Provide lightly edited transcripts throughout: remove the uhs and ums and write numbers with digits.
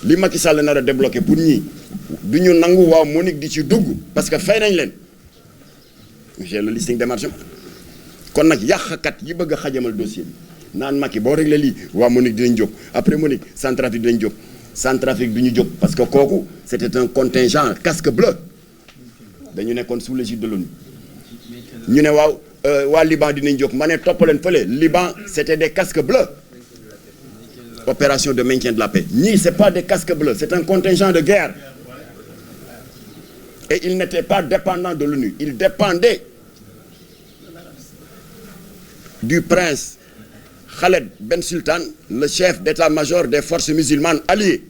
li Macky Sall nar a débloqué pour ñii du ñu nangu waaw Monique di ci dugg parce que fay nañ leen j'ai le listing des marchands kon nag yàqkat yi bëgg a xajamal dossier bi naan Macky boo réglé lii waa Monique dinañ jóg après Monique Centrafrique dinañ jóg Centrafrique du ñu jóg parce que kooku c'était un contingent casque bleu dañu nekkoon sous l'égide de l'ONU ñu ne waaw waa Liban dinañ jóg ma ne toppaleen fële Liban c'était des casques bleus opération de maintien de la paix ñii c'est pas des casques bleus c'est un contingent de guerre et ils n'étaient pas dépendants de l'ONU ils dépendaient du prince Khaled Ben Sultan le chef d'état-major des forces musulmanes alliées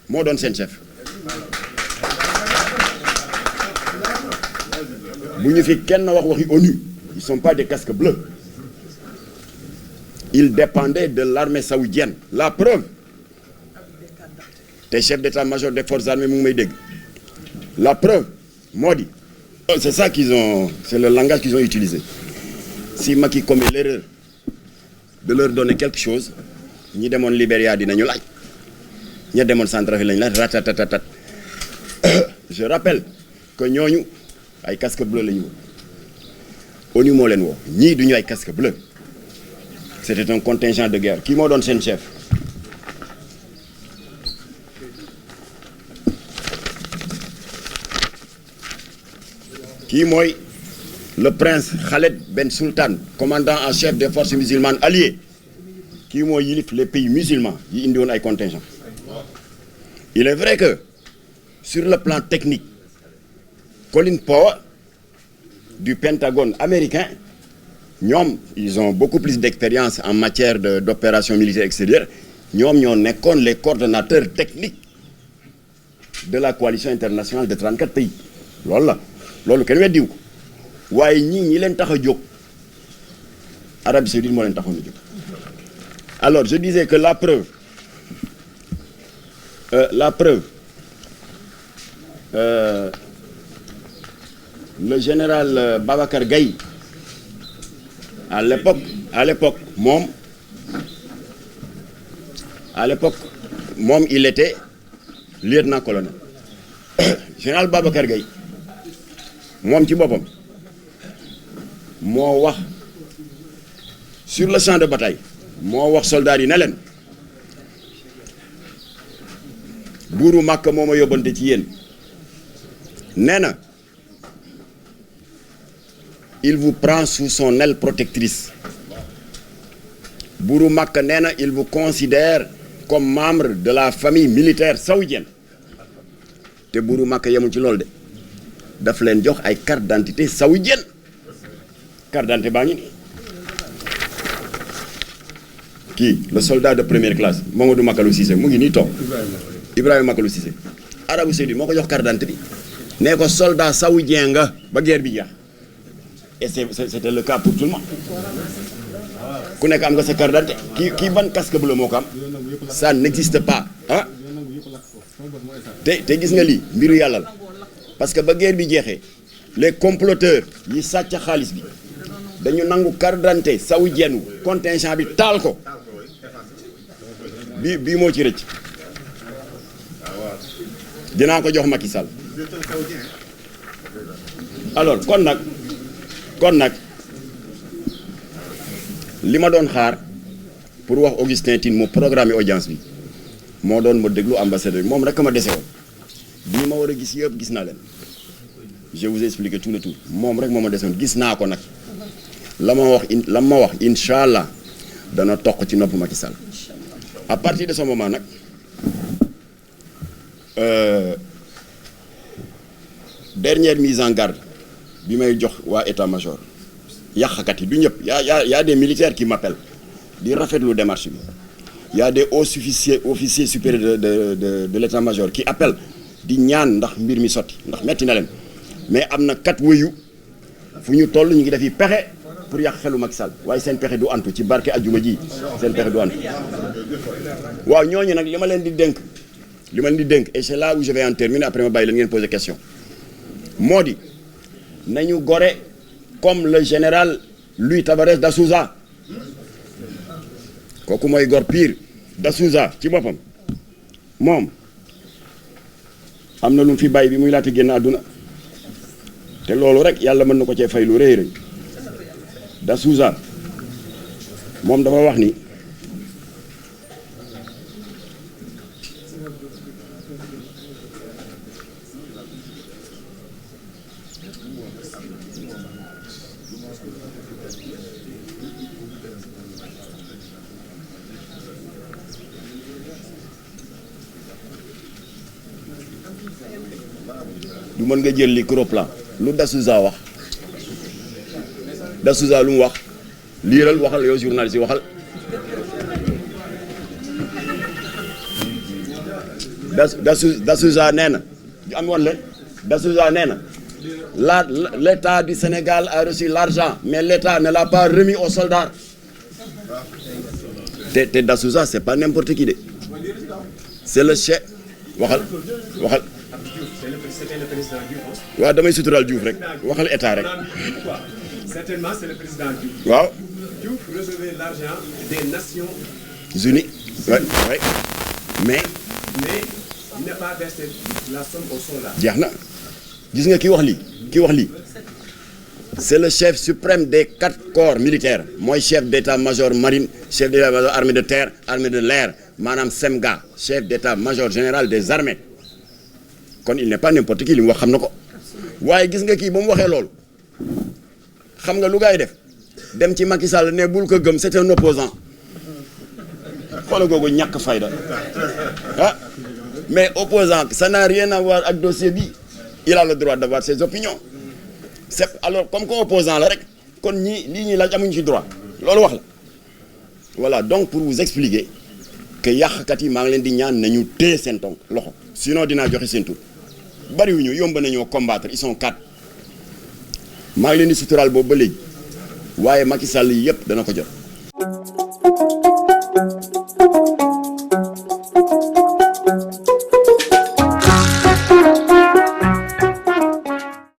moo doon seen chef bu ñu fi kenn wax waxi ONU ils sont pas des casques bleus ils dépendaient de l'armée saoudienne la preuve te chef d'état-major des forces armées mu ngi may dégg la preuve moo di c'est ça c'est le langage qu'ils ont utilisé si Macky commet l'erreur de leur donner quelque chose ñi demoon Libéria dinañu laaj ña demoon Centrafrique lañu laaj ratatatatat je rappelle que ñooñu ay casque bleu la ñu woo ONU moo leen woo ñii duñu ay casque bleu c'était un contingent de guerre kii moo doon seen chef kii mooy le prince Khaled Ben Sultan commandant en chef des forces musulmanes alliées kii mooy yilif les pays musulmans yi indi woon ay contingents il est vrai que sur le plan technique Colin Powell du Pentagone américain ñoom ils ont beaucoup plus d'expérience en matière d'opération militaire extérieure ñoom ñoo nekkoon les coordonnateurs techniques de la coalition internationale de 34 pays loolu la loolu kenn weddiwu ko waaye ñi leen tax a jóg Arabie Saoudite moo leen taxoon a jóg alors je disais que la preuve le général Babacar Gaye à l'époque moom il était lieutenant-colonel général Babacar Gaye moom ci boppam moo wax sur le champ de bataille moo wax soldats yi ne leen buuru Màkka moo ma yóbbante ci yéen nee na il vous prend sous son aile protectrice buuru Màkka nee na il vous considère comme membre de la famille militaire saoudienne te buuru Màkka yemul ci loolu de daf leen jox ay carte d'identité saoudienne carte d'identité baa ngi nii kii le soldat de première classe Mamadou Makalu Cissé mu ngi nii toog Ibrahima Makalu Cissé Arabie Saoudite moo ko jox carte d'identité bi nee ko soldat saoudien nga ba guerre bi jeex et c'était le cas pour tout le monde ku nekk am nga sa carte d'identité kii ban casque bleu moo ko am ça n'existe pas ah te gis nga lii mbiru yàlla la parce que ba guerre bi jeexee les comploteurs yi sàcc xaalis bi dañu nangu carte d'identité saoudienne wu contingent bi taal ko bii moo ci rëcc dinaa ko jox Macky Sall alors kon nag li ma doon xaar pour wax Augustin Tine mu programme audience bi moo doon ma déglu ambassadeur bi moom rek ma dese woon bii ma war a gis yëpp gis naa leen je vous ai expliqué tout le tour moom rek moo ma dese woon gis naa ko nag la ma wax incha allah dana toq ci nopp Macky Sall à partir de ce moment nag dernière mise en garde bi may jox waa état-major yàqkat yi du ñëpp y a des militaires qui m'appellent di rafetlu démarche bi y a des officiers supérieurs de l'état-major qui appellent di ñaan ndax mbir mi sotti ndax metti na leen mais am na kat wëyu fu ñu toll ñu ngi defi pexe pour yàq xelu Macky Sall waaye seen pexe du antu ci barke ajjuma ji seen pexe du antu waaw ñooñu nag li ma leen di dénk et c'est là où je vais en terminer après ma bàyyi leen ngeen poser question moo di nañu gore comme le général Louis Tabarès da Souza kooku mooy gor pire. da Souza ci boppam moom am na lu mu fi bàyyi bi muy laata génn àdduna te loolu rek yàlla mën na ko cee fay lu rëy rëy da Souza moom dafa wax ni du mën nga jël li Croplan lu da Souza wax da Souza lu mu wax liiral waxal yow journaliste yi waxal da Souza nee na am woon leen da Souza nee na l'État du Sénégal a reçu l'argent mais l'État ne l'a pas remis aux soldats te da Souza c'est pas n'importe qui de c'est le chef waxal C'était le président Diouf. waaw damay suturaal Diouf rek waxal état rek. Certainement c'est le président Diouf. waaw. Diouf recevait l'argent des Nations Unies. oui mais il n'a pas versé la somme au soldat. jeex na gis nga ki wax lii c'est le chef suprême des 4 corps militaires mooy chef d'état-major marine chef d'état-major armée de terre armée de l'air maanaam SEMGA chef d'état-major général des armées. kon il n'est pas n'importe qui li mu wax xam na ko waaye gis nga kii ba mu waxee loolu xam nga lu gaay def dem ci Macky Sall ne bul ko gëm c'est un opposant xoolal googu ñàkk fayda ah mais opposant ça n'a rien à voir ak dossier bi il a le droit d'avoir ses opinions c'est alors comme que opposant la rek kon lii ñuy laaj amuñu ci droit loolu wax la voilà donc pour vous expliquer que yàqkat yi maa ngi leen di ñaan nañu téye seen tonk loxo sinon dinaa joxe seen tur bariwuñu yomb nañoo combattre ils sont 4 maa ngi leen di suturaal boobu ba léegi waaye Macky Sall yi yëpp dana ko jot.